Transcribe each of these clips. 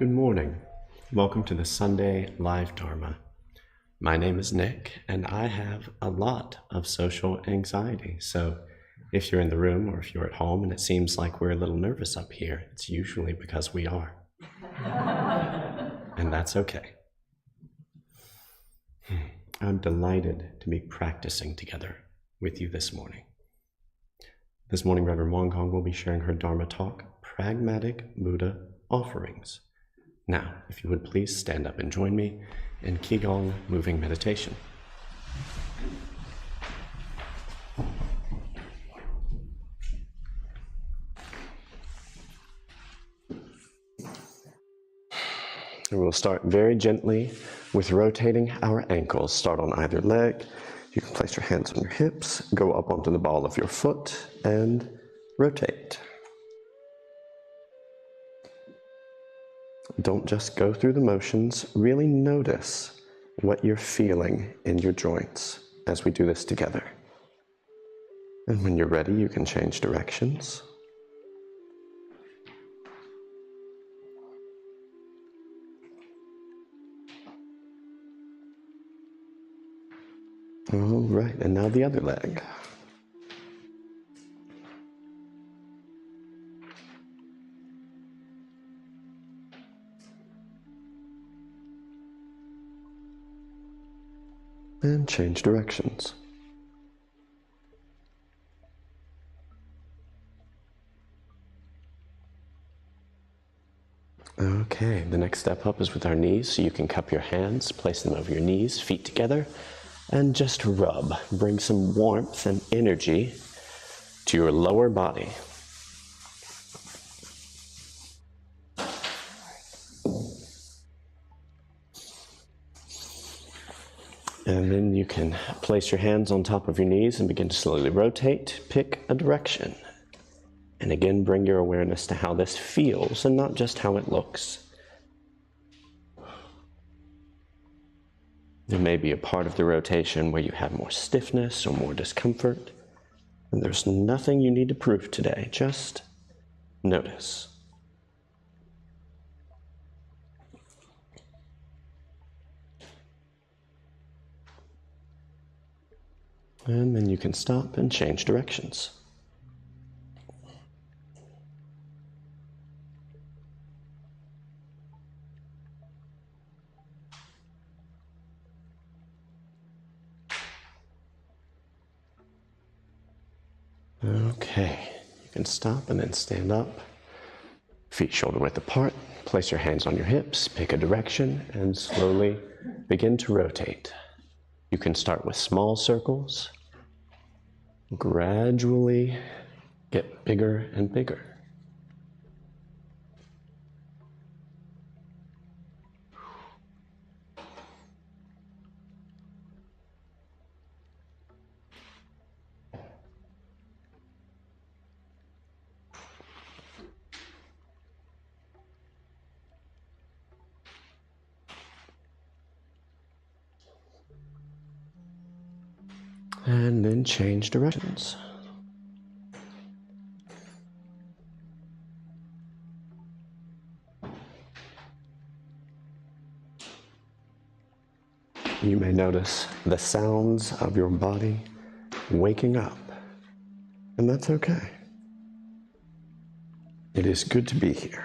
Good morning. Welcome to the Sunday Live Dharma. My name is Nick, and I have a lot of social anxiety. So if you're in the room or if you're at home and it seems like we're a little nervous up here, it's usually because we are. And that's okay. I'm delighted to be practicing together with you this morning. This morning, Reverend Qi will be sharing her Dharma Talk, Pragmatic Buddha Offerings. Now, if you would please stand up and join me in Qi Gong moving meditation. And we'll start very gently with rotating our ankles. Start on either leg. You can place your hands on your hips, go up onto the ball of your foot, and rotate. Don't just go through the motions. Really notice what you're feeling in your joints as we do this together. And when you're ready, you can change directions. All right, and now the other leg. And change directions. Okay, the next step up is with our knees, so you can cup your hands, place them over your knees, feet together, and just rub. Bring some warmth and energy to your lower body. And then you can place your hands on top of your knees and begin to slowly rotate. Pick a direction. And again, bring your awareness to how this feels and not just how it looks. There may be a part of the rotation where you have more stiffness or more discomfort. And there's nothing you need to prove today. Just notice. And then you can stop and change directions. Okay, you can stop and then stand up. Feet shoulder width apart. Place your hands on your hips, pick a direction, and slowly begin to rotate. You can start with small circles, gradually get bigger and bigger. And then change directions. You may notice the sounds of your body waking up, and that's okay. It is good to be here.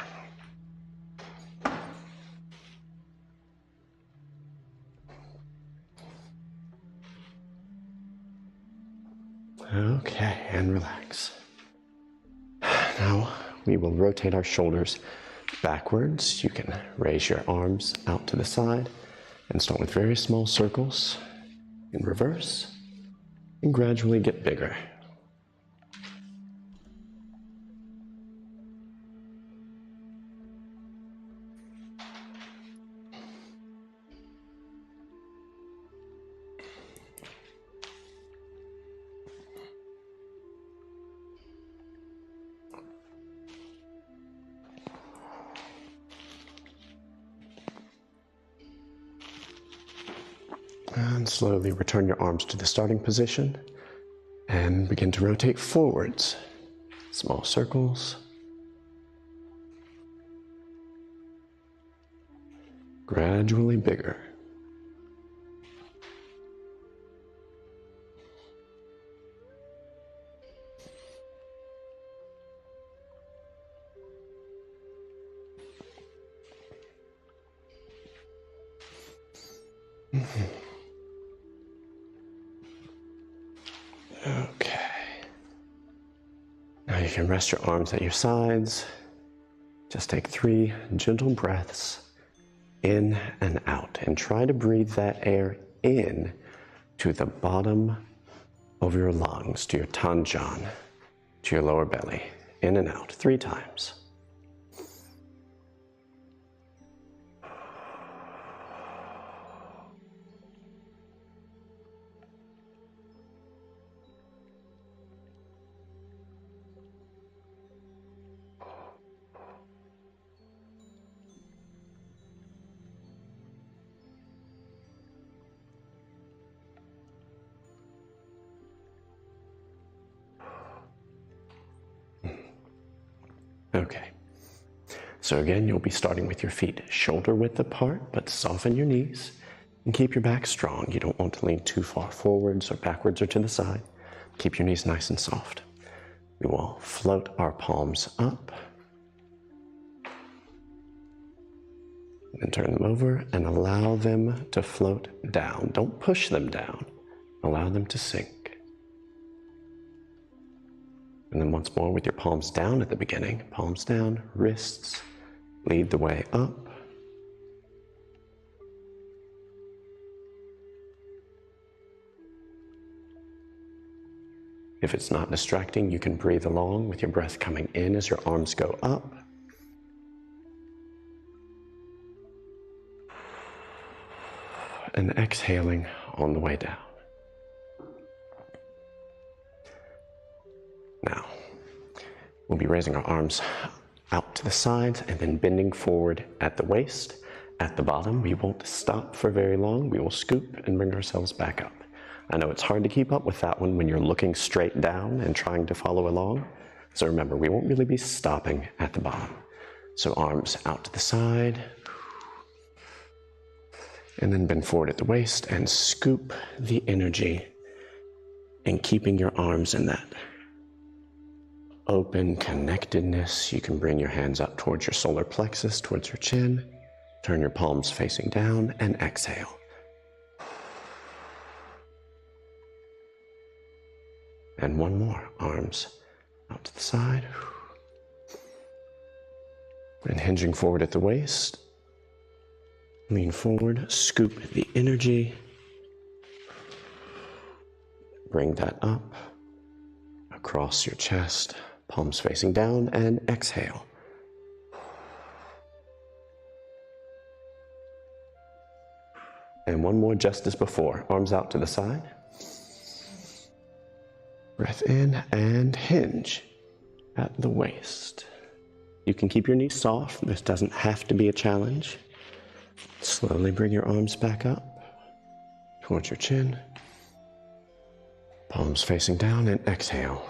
Okay, and relax. Now we will rotate our shoulders backwards. You can raise your arms out to the side and start with very small circles in reverse and gradually get bigger. And slowly return your arms to the starting position and begin to rotate forwards. Small circles. gradually bigger. Okay. Now you can rest your arms at your sides. Just take 3 gentle breaths in and out, and try to breathe that air in to the bottom of your lungs, to your tanjan, to your lower belly. In and out 3 times. Okay, so again, you'll be starting with your feet shoulder width apart, but soften your knees and keep your back strong. You don't want to lean too far forwards or backwards or to the side. Keep your knees nice and soft. We will float our palms up and turn them over and allow them to float down. Don't push them down. Allow them to sink. And then once more with your palms down at the beginning, palms down, wrists lead the way up. If it's not distracting, you can breathe along with your breath coming in as your arms go up. And exhaling on the way down. Now, we'll be raising our arms out to the sides and then bending forward at the waist. At the bottom, we won't stop for very long. We will scoop and bring ourselves back up. I know it's hard to keep up with that one when you're looking straight down and trying to follow along. So remember, we won't really be stopping at the bottom. So arms out to the side. And then bend forward at the waist and scoop the energy and keeping your arms in that open connectedness. You can bring your hands up towards your solar plexus, towards your chin. Turn your palms facing down and exhale. And one more, arms out to the side. And hinging forward at the waist. Lean forward, scoop the energy. Bring that up across your chest. Palms facing down and exhale. And one more just as before. Arms out to the side. Breath in and hinge at the waist. You can keep your knees soft. This doesn't have to be a challenge. Slowly bring your arms back up towards your chin. Palms facing down and exhale.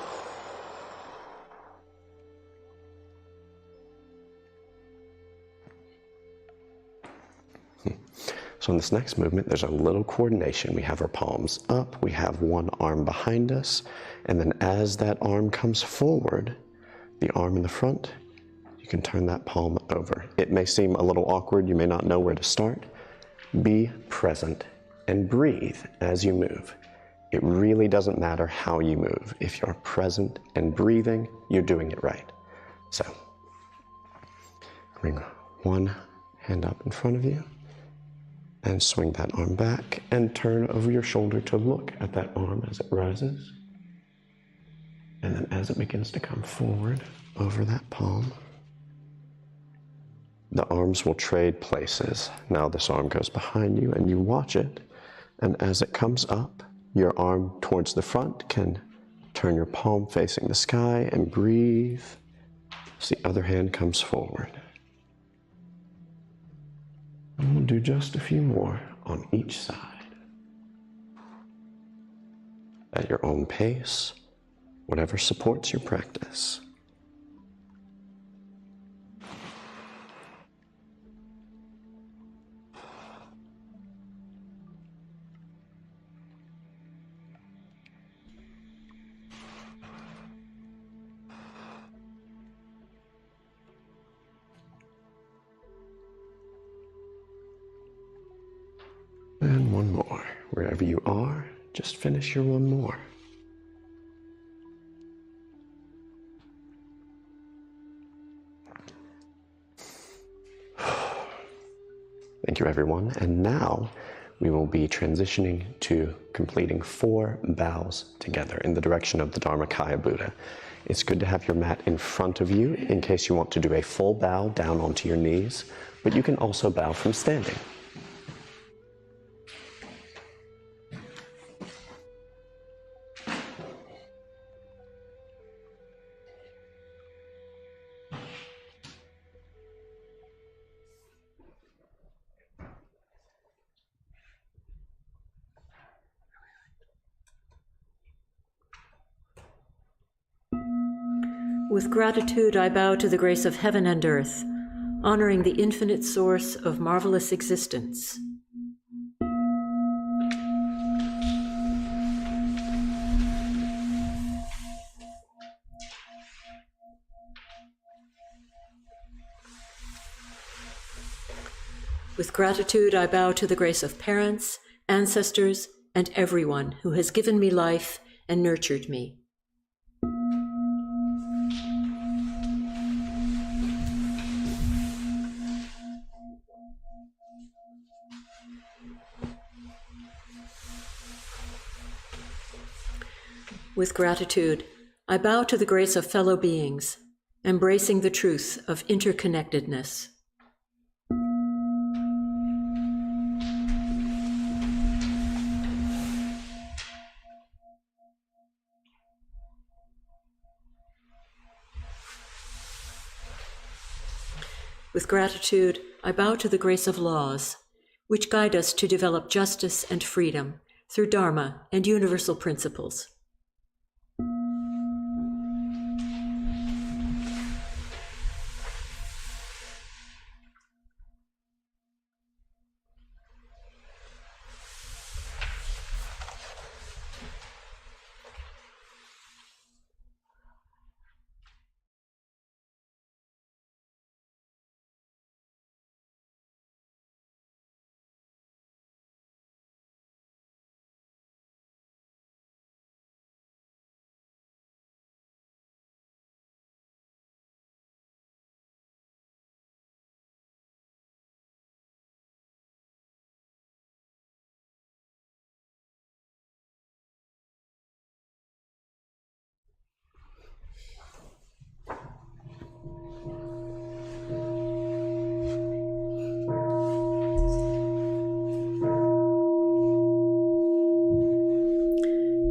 So in this next movement, there's a little coordination. We have our palms up, we have one arm behind us, and then as that arm comes forward, the arm in the front, you can turn that palm over. It may seem a little awkward, you may not know where to start. Be present and breathe as you move. It really doesn't matter how you move. If you're present and breathing, you're doing it right. So, bring one hand up in front of you and swing that arm back and turn over your shoulder to look at that arm as it rises. And then as it begins to come forward over that palm, the arms will trade places. Now this arm goes behind you and you watch it. And as it comes up, your arm towards the front can turn your palm facing the sky and breathe as the other hand comes forward. And we'll do just a few more on each side. At your own pace, whatever supports your practice. wherever you are, just finish your one more. Thank you, everyone. And now we will be transitioning to completing 4 bows together in the direction of the Dharmakaya Buddha. It's good to have your mat in front of you in case you want to do a full bow down onto your knees, but you can also bow from standing. With gratitude, I bow to the grace of heaven and earth, honoring the infinite source of marvelous existence. With gratitude, I bow to the grace of parents, ancestors, and everyone who has given me life and nurtured me. With gratitude, I bow to the grace of fellow beings, embracing the truth of interconnectedness. With gratitude, I bow to the grace of laws, which guide us to develop justice and freedom through Dharma and universal principles.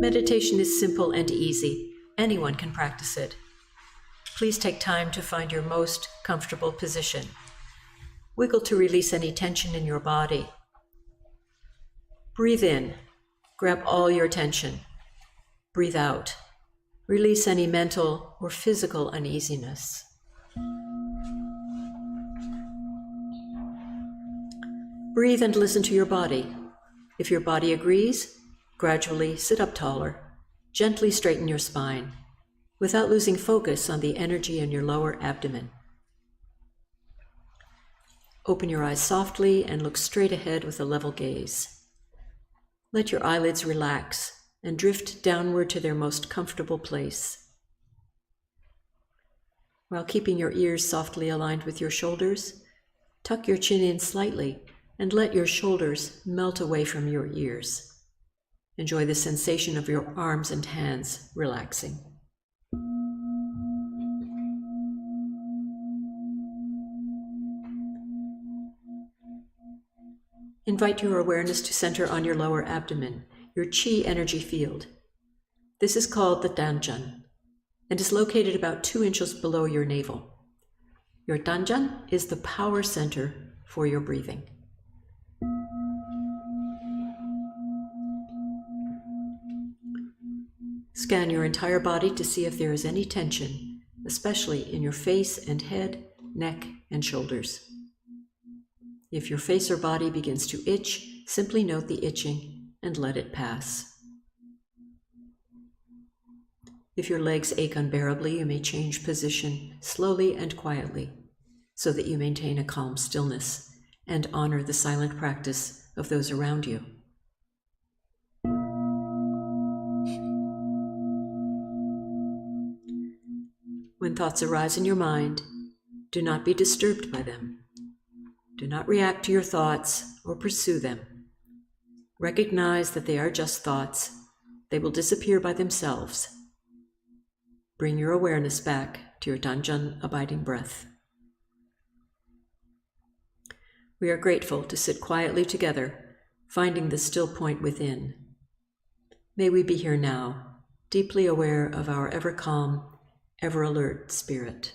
Meditation is simple and easy. Anyone can practice it. Please take time to find your most comfortable position. Wiggle to release any tension in your body. Breathe in. Grab all your tension. Breathe out. Release any mental or physical uneasiness. Breathe and listen to your body. If your body agrees, gradually sit up taller. Gently straighten your spine, without losing focus on the energy in your lower abdomen. Open your eyes softly and look straight ahead with a level gaze. Let your eyelids relax and drift downward to their most comfortable place. While keeping your ears softly aligned with your shoulders, tuck your chin in slightly and let your shoulders melt away from your ears. Enjoy the sensation of your arms and hands relaxing. Invite your awareness to center on your lower abdomen, your Qi energy field. This is called the Danjan and is located about 2 inches below your navel. Your Danjan is the power center for your breathing. Scan your entire body to see if there is any tension, especially in your face and head, neck, and shoulders. If your face or body begins to itch, simply note the itching and let it pass. If your legs ache unbearably, you may change position slowly and quietly so that you maintain a calm stillness and honor the silent practice of those around you. When thoughts arise in your mind, do not be disturbed by them. Do not react to your thoughts or pursue them. Recognize that they are just thoughts. They will disappear by themselves. Bring your awareness back to your Danjan abiding breath. We are grateful to sit quietly together, finding the still point within. May we be here now, deeply aware of our ever calm, ever alert spirit.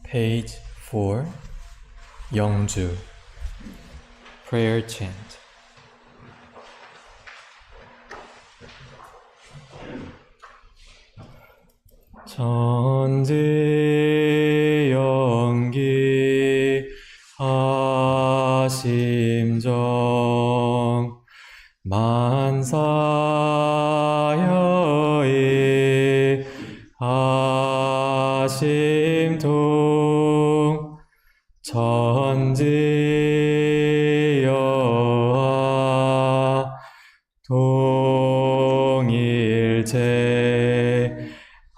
Page 4, 영주, prayer chant. 천지연기 하심정 만사여이 하심통 천지여하 동일체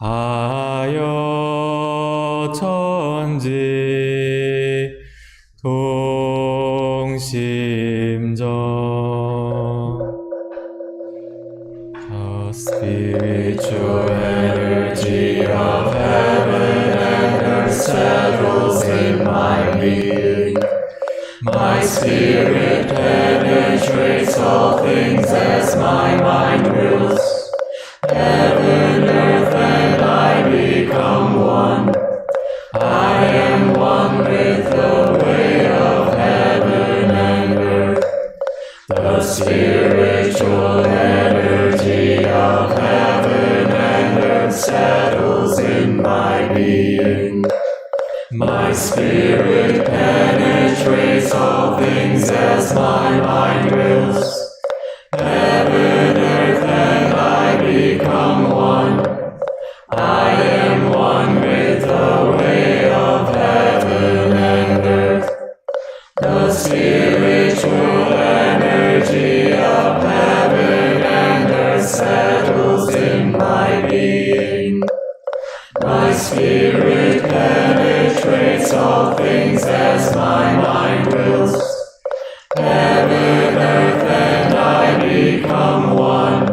아여 천지 동심정. The spiritual energy of heaven and earth settles in my being. My spirit penetrates all things as my mind wills. Heaven, earth, and I become one. I am one with the way of heaven and earth. The spiritual energy of heaven and earth settles in my being. My spirit penetrates all things as my mind wills. Heaven, earth, and I become one. I am one with the way of heaven and earth. The spiritual energy of heaven and earth settles in my being. My spirit penetrates all things as my mind wills. Heaven, earth, and I become one.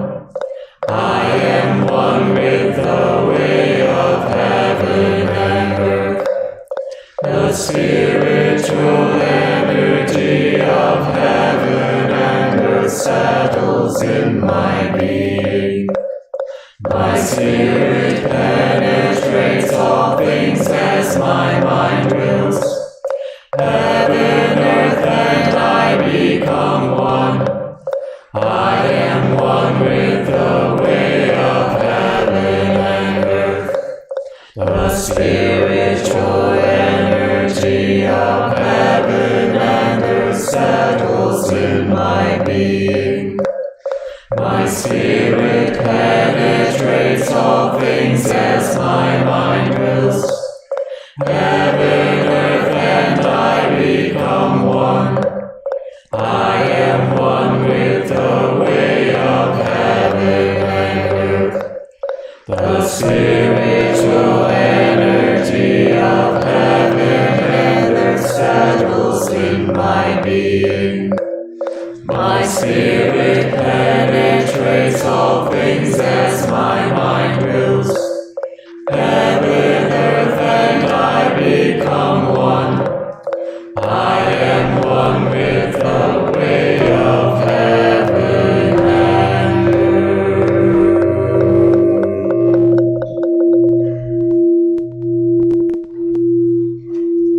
I am one with the way of heaven and earth. The spiritual energy of heaven and earth settles in my being. My spirit penetrates all things as my mind wills. Heaven, earth, and I become one. I am one with the way of heaven and earth. The spiritual energy of heaven and earth settles in my being. My spirit penetrates all things as my mind wills. Heaven, earth, and I become one. I am one with the way of heaven and earth. The spiritual energy of heaven and earth settles in my being. My spirit penetrates all things as my mind wills. Heaven, earth, and I become one. I am one with the way of heaven and earth.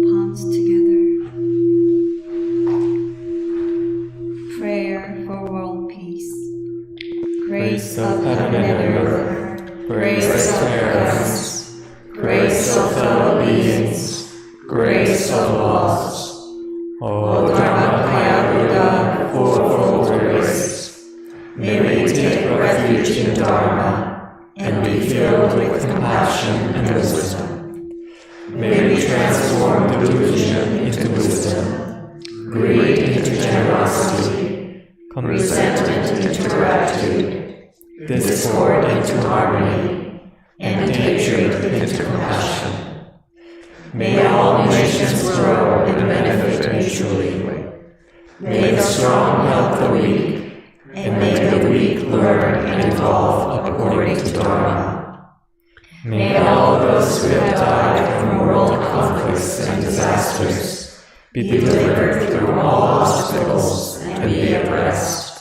Palms together. Prayer for world peace. Grace of heaven and earth. Grace of parents. Grace of fellow beings. Grace of laws. O Dharma Buddha, fourfold grace. May we take refuge in Dharma and be filled with compassion and wisdom. May we transform delusion into wisdom, greed into generosity, resentment into gratitude, discord into harmony, and hatred into compassion. May all nations grow and benefit mutually. May the strong help the weak, and may the weak learn and evolve according to Dharma. May all those who have died from world conflicts and disasters be delivered through all obstacles and be oppressed.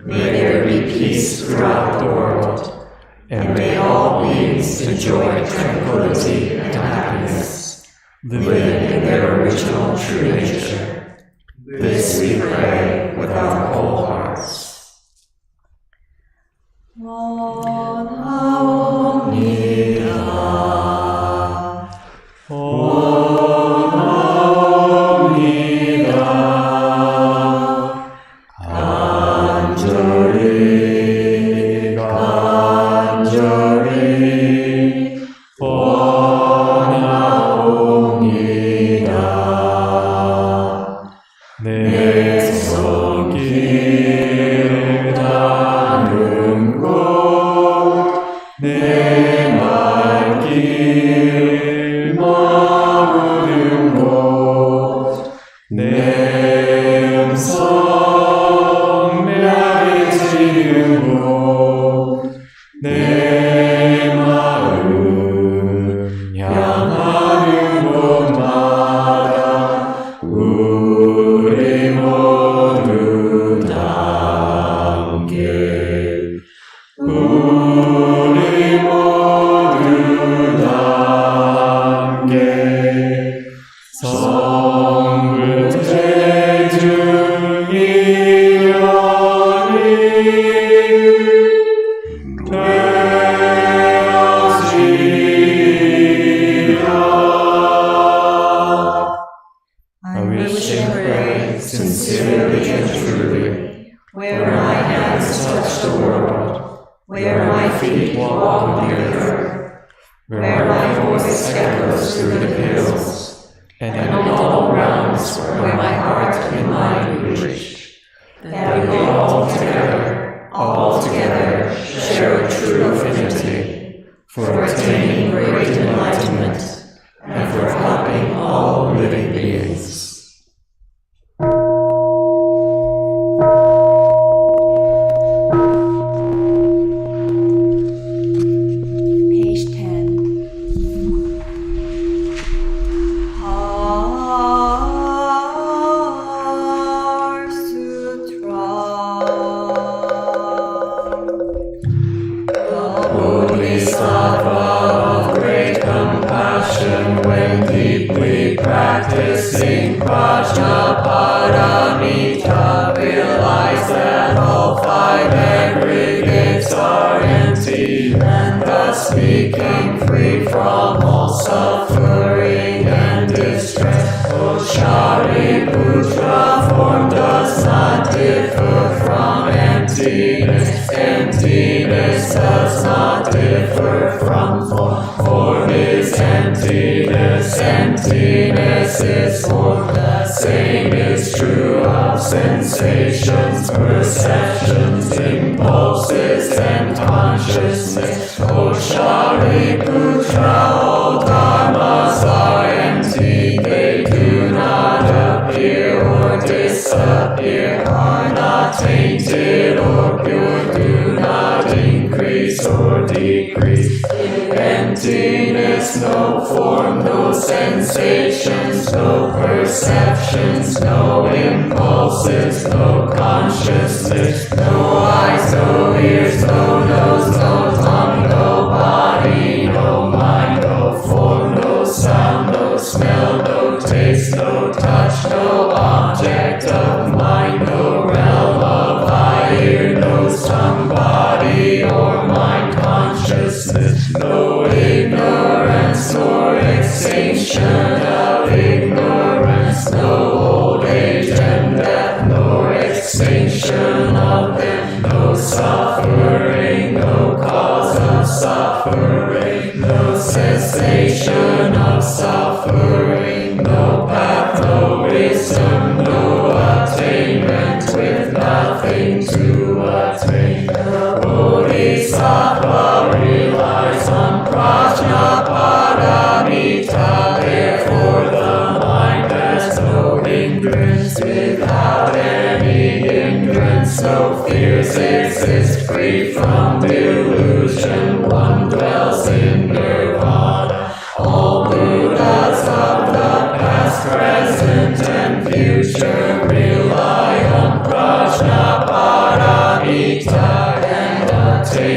May there be peace throughout the world, and may all beings enjoy tranquility and happiness. living in their original true nature. This we pray with our whole hearts.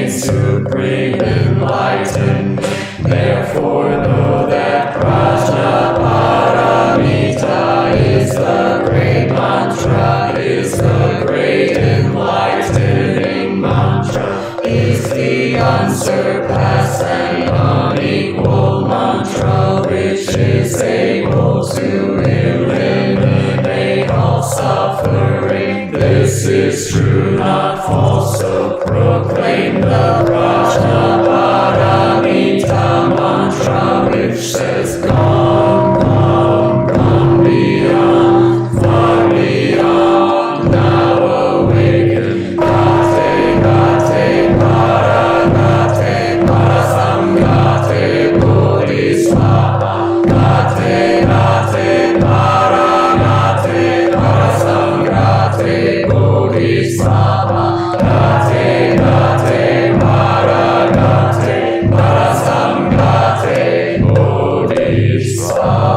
Supreme enlightenment. Therefore know that Prajnapada souls to eliminate all suffering. This is true, not false, so proclaim the Prajnaparamita mantra, which says Gong, Gong, Gong, beyond, far beyond, now awaken. Gate, Gate, Paragate, Parasamgate, Bodhisattva. Gate, Gate, Paragate, Parasamgate, Bodhisattva. Gate, Gate, Paragate, Parasamgate, Bodhisattva.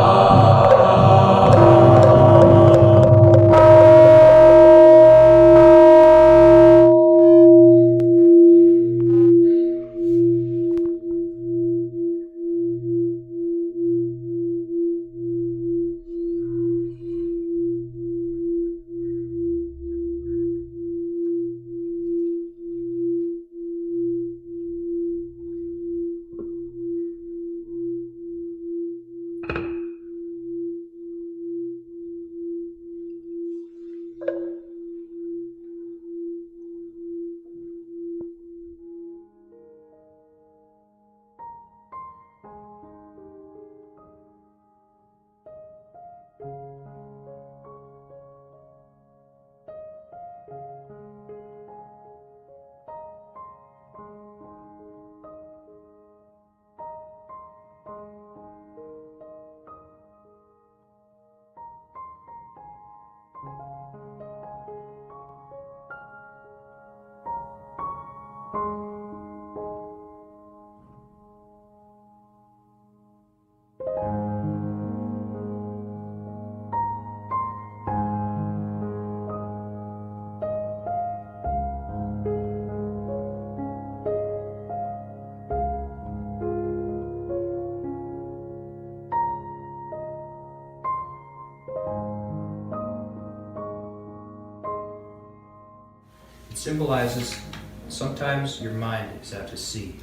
It symbolizes sometimes your mind is out to sea,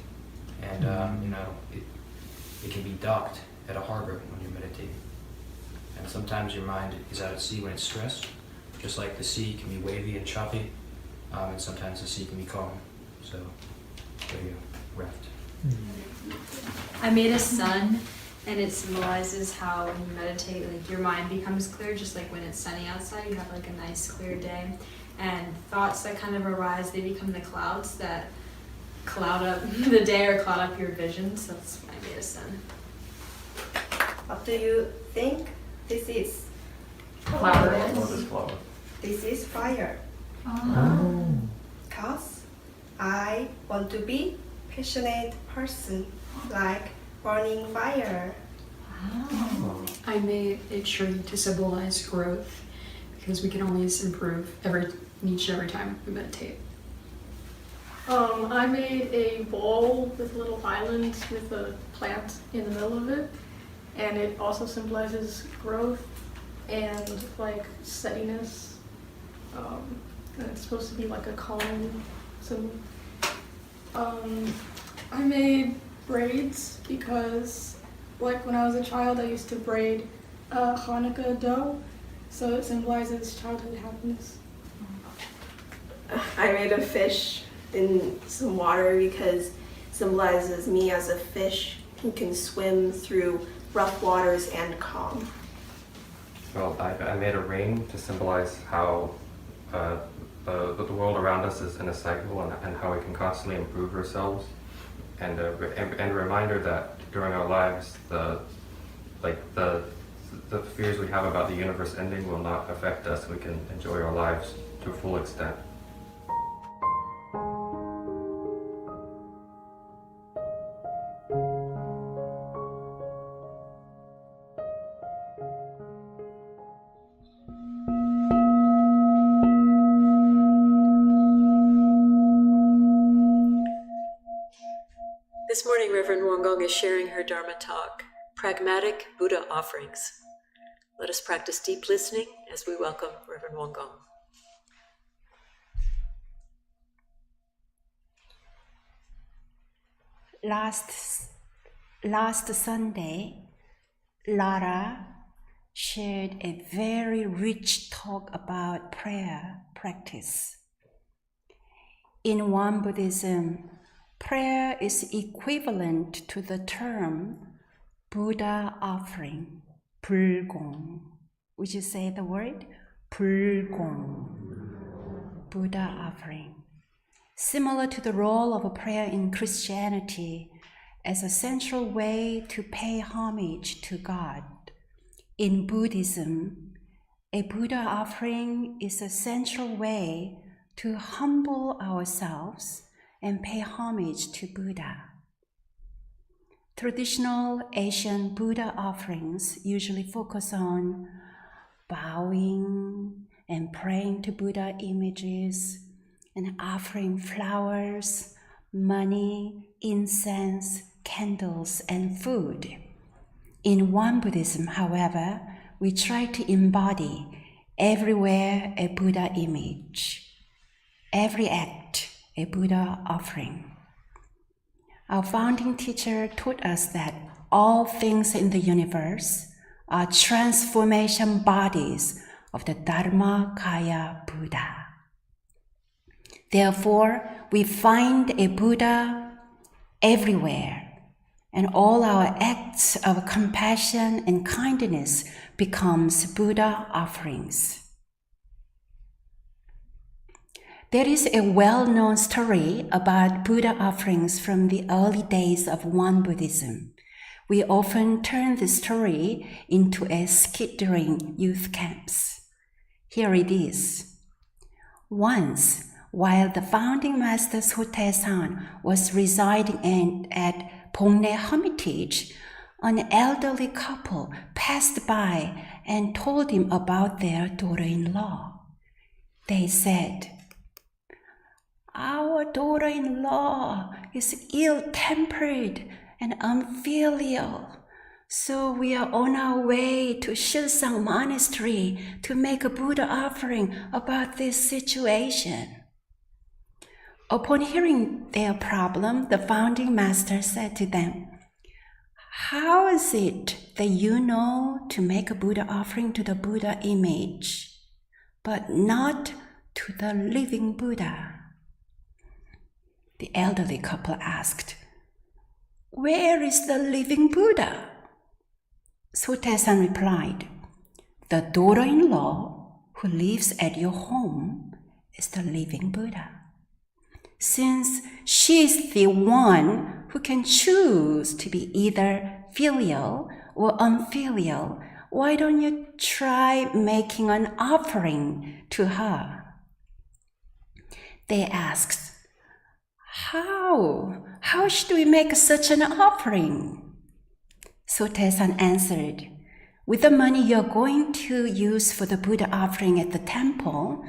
and it can be docked at a harbor when you're meditating. And sometimes your mind is out at sea when it's stressed, just like the sea can be wavy and choppy, and sometimes the sea can be calm. So there you go, raft. I made a sun, and it symbolizes how when you meditate, like your mind becomes clear, just like when it's sunny outside, you have like a nice clear day. And thoughts that kind of arise, they become the clouds that cloud up the day or cloud up your vision. So that's why I made a sun. What do you think this is? Cloud. This is fire. Because I want to be passionate person, like burning fire. I made a tree to symbolize growth, because we can always improve each and every time we meditate. I made a bowl with a little island with a plant in the middle of it, and it also symbolizes growth and like steadiness. And it's supposed to be like a calm symbol. I made braids because, like when I was a child, I used to braid Hanukkah dough, so it symbolizes childhood happiness. I made a fish in some water because it symbolizes me as a fish who can swim through rough waters and calm. Well, I made a ring to symbolize how the world around us is in a cycle and how we can constantly improve ourselves, and a reminder that during our lives the fears we have about the universe ending will not affect us. We can enjoy our lives to a full extent. This morning, Reverend Wonkong is sharing her Dharma Talk, Pragmatic Buddha Offerings. Let us practice deep listening as we welcome Reverend Wonkong. Last Sunday, Lara shared a very rich talk about prayer practice. In Won Buddhism, prayer is equivalent to the term Buddha offering, 불공. Would you say the word? 불공. Buddha offering. Similar to the role of a prayer in Christianity as a central way to pay homage to God. In Buddhism, a Buddha offering is a central way to humble ourselves and pay homage to Buddha. Traditional Asian Buddha offerings usually focus on bowing and praying to Buddha images and offering flowers, money, incense, candles, and food. In Won Buddhism, however, we try to embody everywhere a Buddha image, every act a Buddha offering. Our founding teacher taught us that all things in the universe are transformation bodies of the Dharma Kaya Buddha. Therefore, we find a Buddha everywhere, and all our acts of compassion and kindness becomes Buddha offerings. There is a well-known story about Buddha offerings from the early days of Won Buddhism. We often turn this story into a skit during youth camps. Here it is. Once, while the founding master Sotaesan was residing at Bongnae Hermitage, an elderly couple passed by and told him about their daughter-in-law. They said, "Our daughter-in-law is ill-tempered and unfilial, so we are on our way to Shilsang Monastery to make a Buddha offering about this situation." Upon hearing their problem, the founding master said to them, "How is it that you know to make a Buddha offering to the Buddha image, but not to the living Buddha?" The elderly couple asked, "Where is the living Buddha?" Sotaesan replied, "The daughter-in-law who lives at your home is the living Buddha. Since she is the one who can choose to be either filial or unfilial, why don't you try making an offering to her?" They asked, How should we make such an offering?" Sotaesan answered, "With the money you're going to use for the Buddha offering at the temple,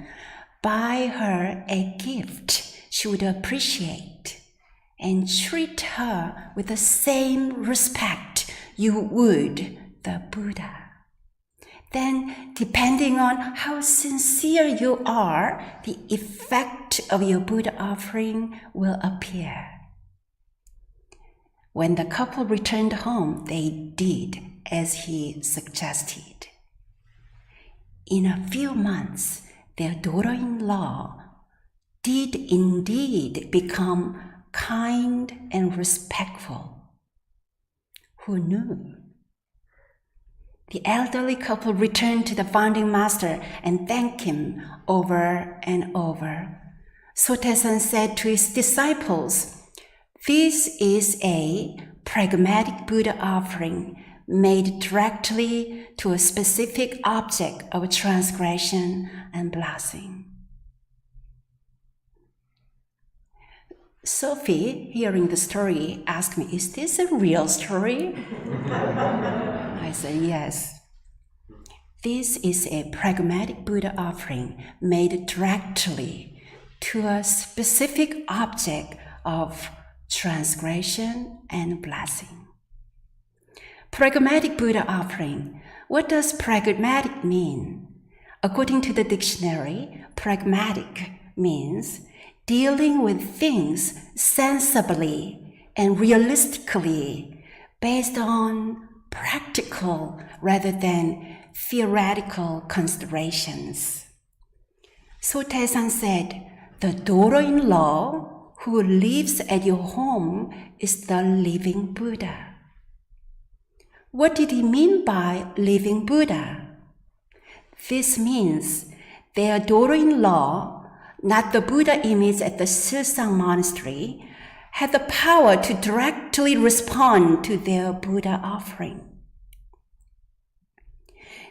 buy her a gift she would appreciate, and treat her with the same respect you would the Buddha. Then, depending on how sincere you are, the effect of your Buddha offering will appear." When the couple returned home, they did as he suggested. In a few months, their daughter-in-law did indeed become kind and respectful. Who knew? The elderly couple returned to the founding master and thanked him over and over. Sotaesan said to his disciples, "This is a pragmatic Buddha offering made directly to a specific object of transgression and blessing." Sophie, hearing the story, asked me, "Is this a real story?" I said, "Yes. This is a pragmatic Buddha offering made directly to a specific object of transgression and blessing." Pragmatic Buddha offering. What does pragmatic mean? According to the dictionary, pragmatic means dealing with things sensibly and realistically based on practical rather than theoretical considerations. Sotaesan said, the daughter-in-law who lives at your home is the living Buddha. What did he mean by living Buddha? This means their daughter-in-law, not the Buddha image at the Silsang monastery, had the power to directly respond to their Buddha offering.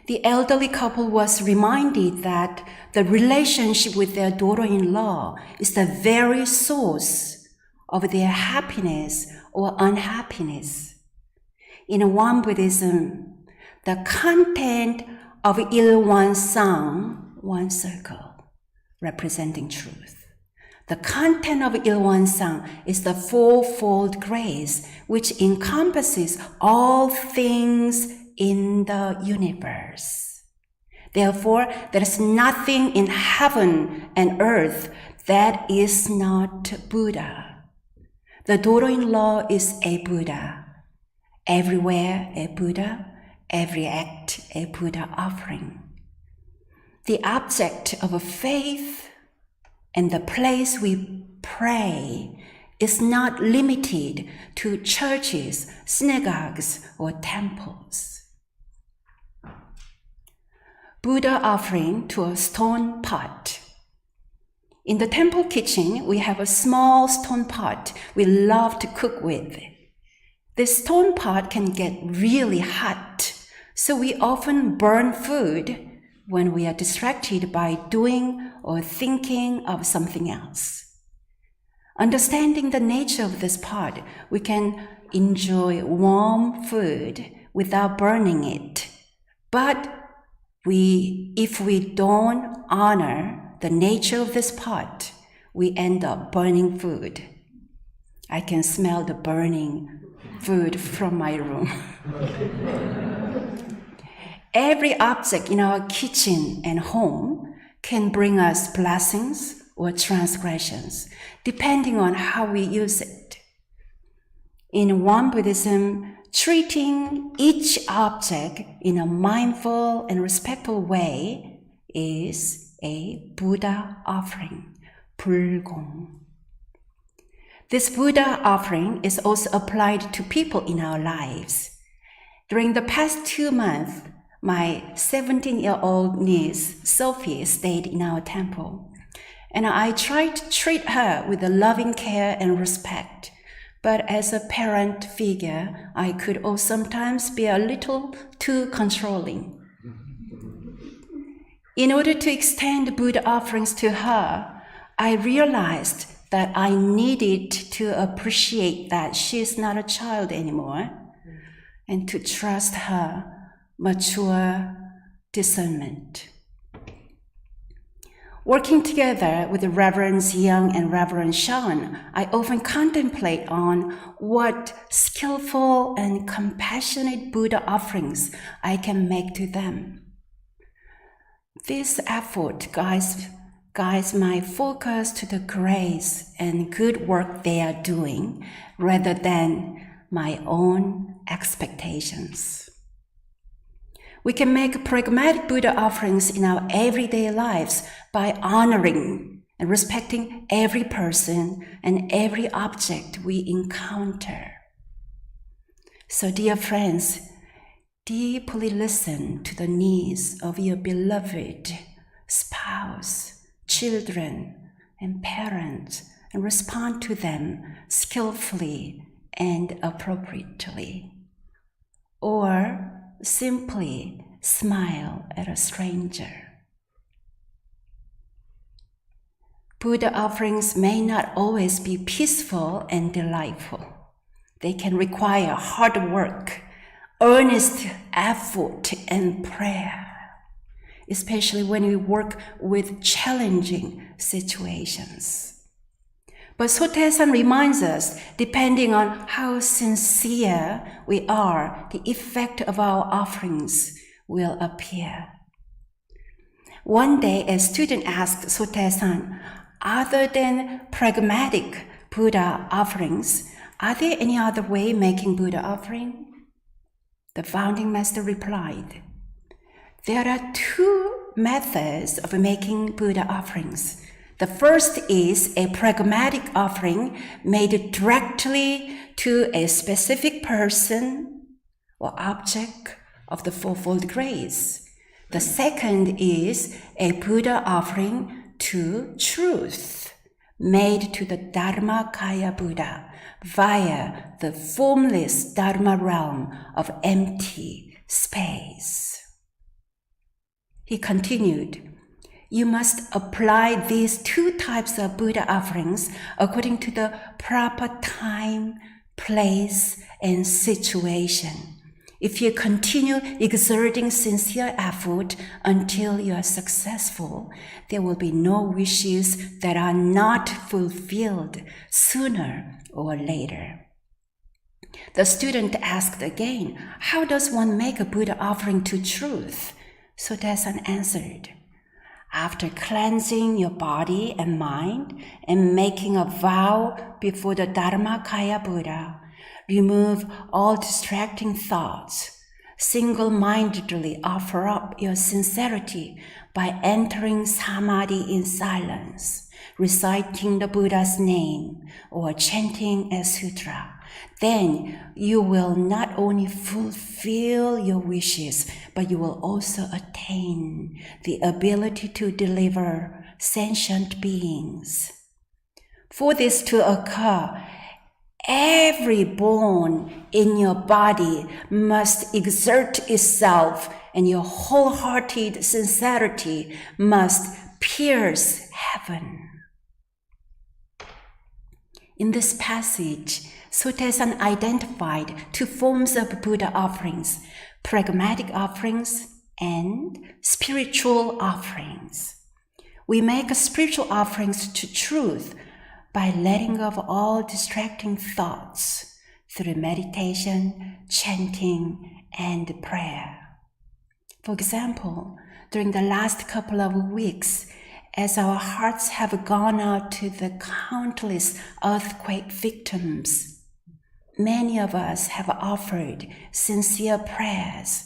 The elderly couple was reminded that the relationship with their daughter-in-law is the very source of their happiness or unhappiness. In Won Buddhism, the content of Il-Wan-Sang, one circle, representing truth. The content of Il-Wan-Sang is the fourfold grace, which encompasses all things in the universe. Therefore, there is nothing in heaven and earth that is not Buddha. The daughter-in-law is a Buddha. Everywhere a Buddha, every act a Buddha offering. The object of faith and the place we pray is not limited to churches, synagogues, or temples. Buddha offering to a stone pot. In the temple kitchen, we have a small stone pot we love to cook with. This stone pot can get really hot, so we often burn food when we are distracted by doing or thinking of something else. Understanding the nature of this pot, we can enjoy warm food without burning it. But if we don't honor the nature of this pot, we end up burning food. I can smell the burning food from my room. Every object in our kitchen and home can bring us blessings or transgressions, depending on how we use it. In Won Buddhism, treating each object in a mindful and respectful way is a Buddha offering, 불공. This Buddha offering is also applied to people in our lives. During the past 2 months, my 17-year-old niece, Sophie, stayed in our temple, and I tried to treat her with a loving care and respect. But as a parent figure, I could also sometimes be a little too controlling. In order to extend Buddha offerings to her, I realized that I needed to appreciate that she is not a child anymore and to trust her mature discernment. Working together with the Reverends Young and Reverend Sean, I often contemplate on what skillful and compassionate Buddha offerings I can make to them. This effort guides my focus to the grace and good work they are doing rather than my own expectations. We can make pragmatic Buddha offerings in our everyday lives by honoring and respecting every person and every object we encounter. So, dear friends, deeply listen to the needs of your beloved spouse, children, and parents, and respond to them skillfully and appropriately. Or simply smile at a stranger. Buddha offerings may not always be peaceful and delightful. They can require hard work, earnest effort, and prayer, especially when we work with challenging situations. But Sotaesan reminds us, depending on how sincere we are, the effect of our offerings will appear. One day, a student asked Sotaesan, other than pragmatic Buddha offerings, are there any other way making Buddha offering? The founding master replied, There are two methods of making Buddha offerings. The first is a pragmatic offering made directly to a specific person or object of the fourfold grace. The second is a Buddha offering to truth, made to the Dharmakaya Buddha via the formless Dharma realm of empty space. He continued, you must apply these two types of Buddha offerings according to the proper time, place, and situation. If you continue exerting sincere effort until you are successful, there will be no wishes that are not fulfilled sooner or later. The student asked again, how does one make a Buddha offering to truth? Sotaesan answered, after cleansing your body and mind and making a vow before the Dharmakaya Buddha, remove all distracting thoughts. Single-mindedly offer up your sincerity by entering samadhi in silence, reciting the Buddha's name, or chanting a sutra. Then you will not only fulfill your wishes, but you will also attain the ability to deliver sentient beings. For this to occur, every bone in your body must exert itself, and your wholehearted sincerity must pierce heaven. In this passage, Sotaesan identified two forms of Buddha offerings, pragmatic offerings and spiritual offerings. We make spiritual offerings to truth by letting go of all distracting thoughts through meditation, chanting, and prayer. For example, during the last couple of weeks, as our hearts have gone out to the countless earthquake victims, many of us have offered sincere prayers.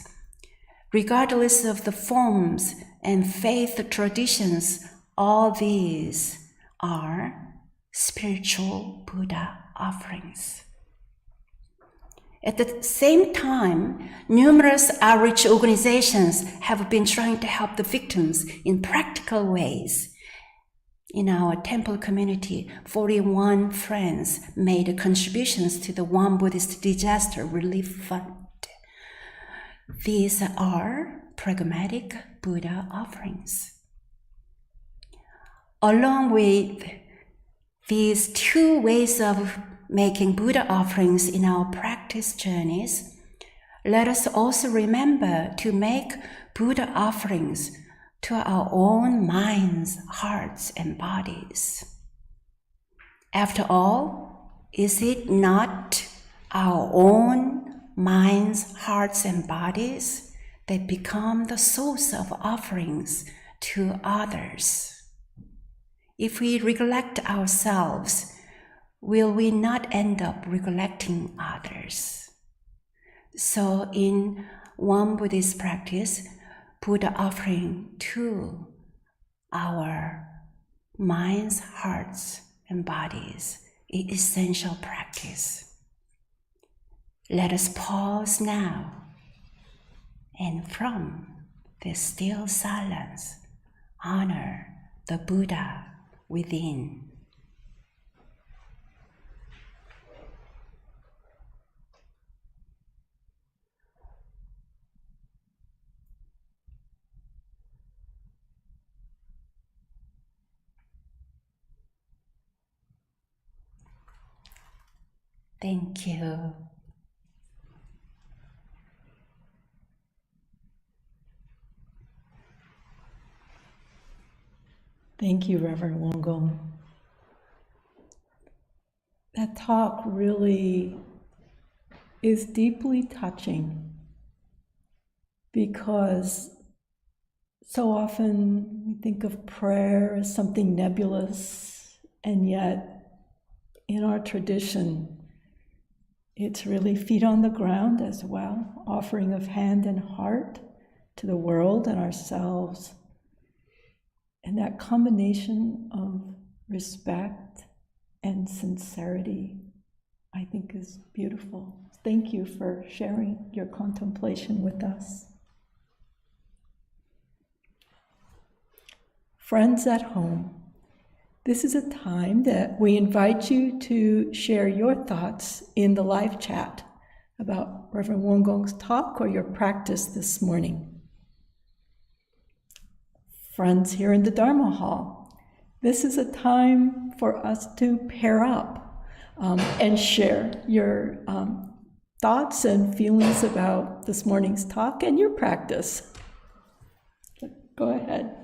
Regardless of the forms and faith traditions, all these are spiritual Buddha offerings. At the same time, numerous outreach organizations have been trying to help the victims in practical ways. In our temple community, 41 friends made contributions to the One Buddhist Disaster Relief Fund. These are pragmatic Buddha offerings. Along with these two ways of making Buddha offerings in our practice journeys, let us also remember to make Buddha offerings to our own minds, hearts, and bodies. After all, is it not our own minds, hearts, and bodies that become the source of offerings to others? If we recollect ourselves, will we not end up recollecting others? So in one Buddhist practice, Buddha offering to our minds, hearts, and bodies is essential practice. Let us pause now, and from this still silence, honor the Buddha within. Thank you. Thank you, Reverend Wongong. That talk really is deeply touching because so often we think of prayer as something nebulous, and yet in our tradition, it's really feet on the ground as well, offering of hand and heart to to the world and ourselves. And that combination of respect and sincerity, I think, is beautiful. Thank you for sharing your contemplation with us. Friends at home, this is a time that we invite you to share your thoughts in the live chat about Reverend Wonkong's talk or your practice this morning. Friends here in the Dharma Hall, this is a time for us to pair up and share your thoughts and feelings about this morning's talk and your practice. Go ahead.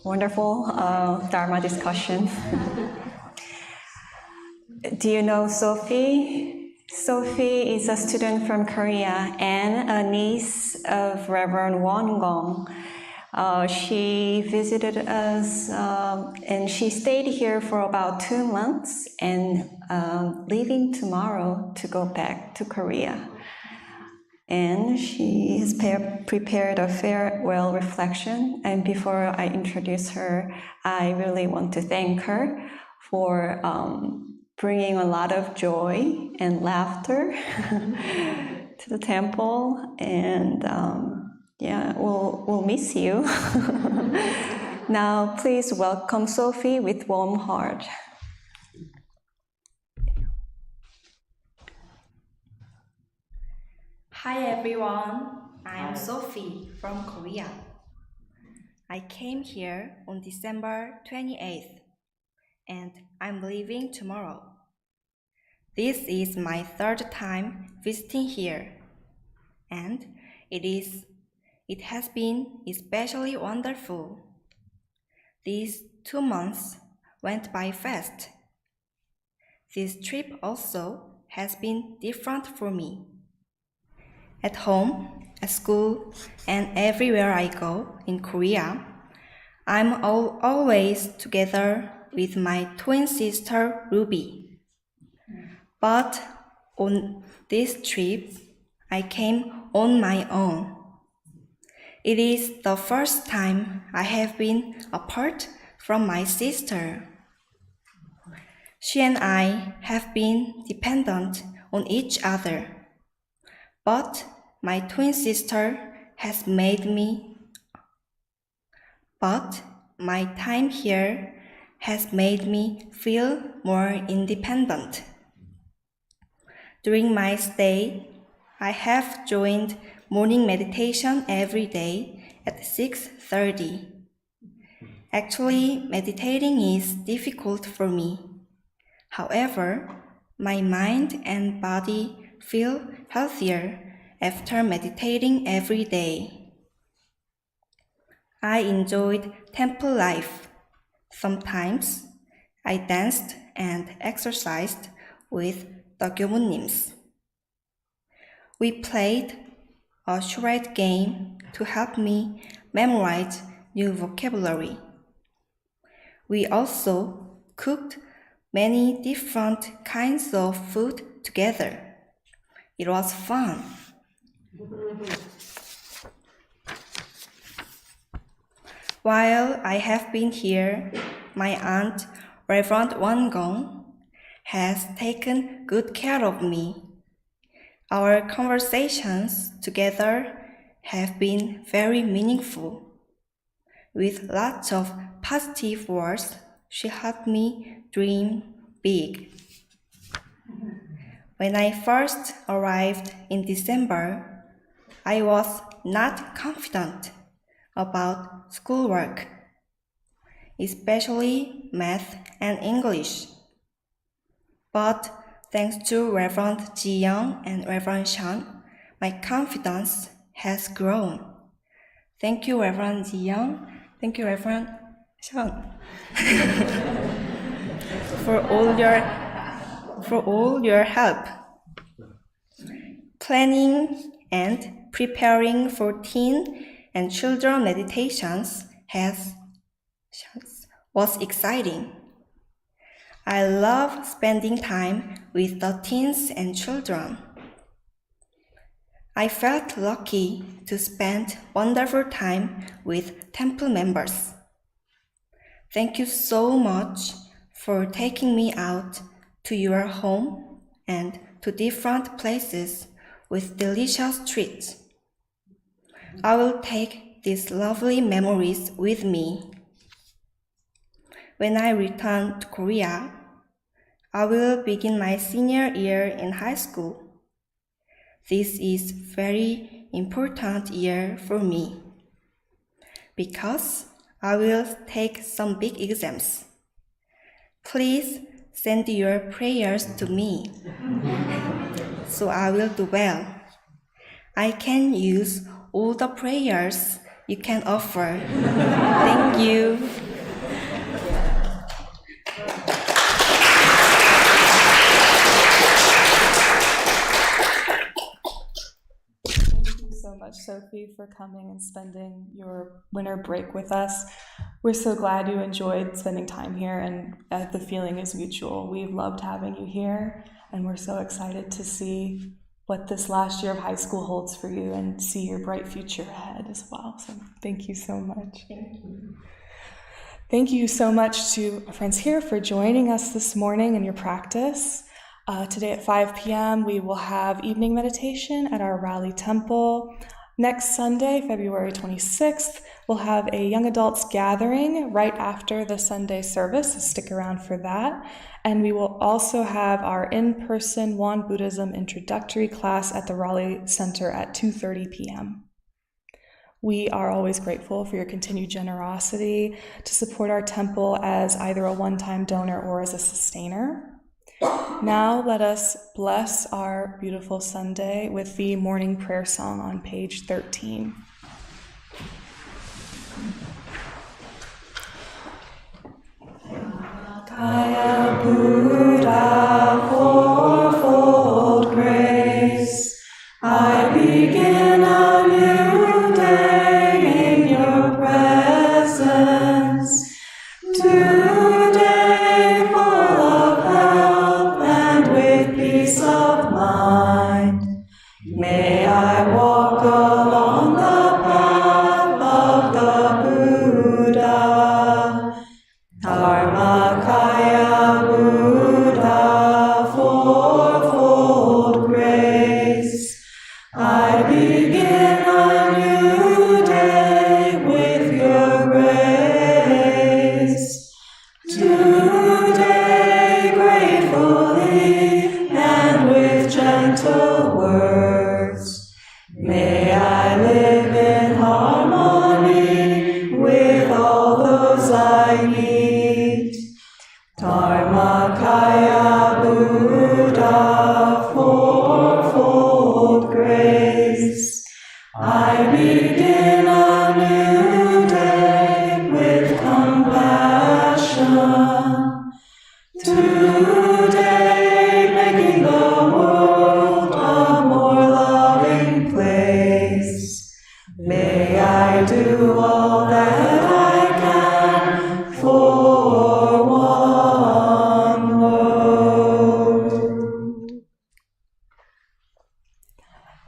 Wonderful Dharma discussion. Do you know Sophie? Sophie is a student from Korea and a niece of Reverend Wonkong. She visited us and she stayed here for about 2 months and leaving tomorrow to go back to Korea. and she has prepared a farewell reflection. And before I introduce her, I really want to thank her for bringing a lot of joy and laughter to the temple. And yeah, we'll miss you. Now, please welcome Sophie with warm heart. Hi everyone, I'm Sophie from Korea. I came here on December 28th, and I'm leaving tomorrow. This is my third time visiting here, and it has been especially wonderful. These 2 months went by fast. This trip also has been different for me. At home, at school, and everywhere I go in Korea, I'm always together with my twin sister Ruby. But on this trip, I came on my own. It is the first time I have been apart from my sister. She and I have been dependent on each other. But my twin sister has made me. But my time here has made me feel more independent. During my stay, I have joined morning meditation every day at 6:30. Actually, meditating is difficult for me. However, my mind and body feel healthier after meditating every day. I enjoyed temple life. Sometimes I danced and exercised with the Gyomunnims. We played a charade game to help me memorize new vocabulary. We also cooked many different kinds of food together. It was fun. While I have been here, my aunt, Reverend Gong, has taken good care of me. Our conversations together have been very meaningful. With lots of positive words, she helped me dream big. When I first arrived in December, I was not confident about schoolwork, especially math and English. But thanks to Reverend Qi Gong and Reverend Shan, my confidence has grown. Thank you, Reverend Qi Gong. Thank you, Reverend Shan, for all your help. Planning and preparing for teen and children meditations was exciting. I love spending time with the teens and children. I felt lucky to spend wonderful time with temple members. Thank you so much for taking me out to your home and to different places with delicious treats. I will take these lovely memories with me. When I return to Korea, I will begin my senior year in high school. This is a very important year for me because I will take some big exams. Please send your prayers to me so I will do well. I can use all the prayers you can offer. Thank you. So much, Sophie, for coming and spending your winter break with us. We're so glad you enjoyed spending time here, and the feeling is mutual. We've loved having you here, and we're so excited to see what this last year of high school holds for you and see your bright future ahead as well. So thank you so much. Thank you. Thank you so much to our friends here for joining us this morning in your practice. Today at 5 p.m. we will have evening meditation at our Raleigh Temple. Next Sunday, February 26th, we'll have a young adults gathering right after the Sunday service, so stick around for that. And we will also have our in-person Won Buddhism introductory class at the Raleigh Center at 2:30 p.m. We are always grateful for your continued generosity to support our temple as either a one-time donor or as a sustainer. Now let us bless our beautiful Sunday with the morning prayer song on page 13. Kaya Buddha, fourfold grace, I begin a new day in your presence. Today full of health and with peace of mind, may I walk along the path of the Buddha. Dharma Kaya Buddha, fourfold grace, I begin a new day with your grace. Today gratefully and with gentle words, may I live in harmony with all those I meet. Dharma Kaya Buddha, fourfold grace, I begin a new day with compassion. Today making the world a more loving place. May I do all that I can for one world.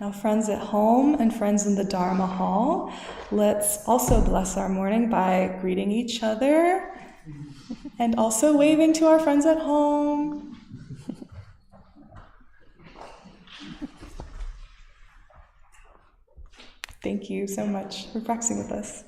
Now, friends at home and friends in the Dharma Hall, let's also bless our morning by greeting each other and also waving to our friends at home. Thank you so much for practicing with us.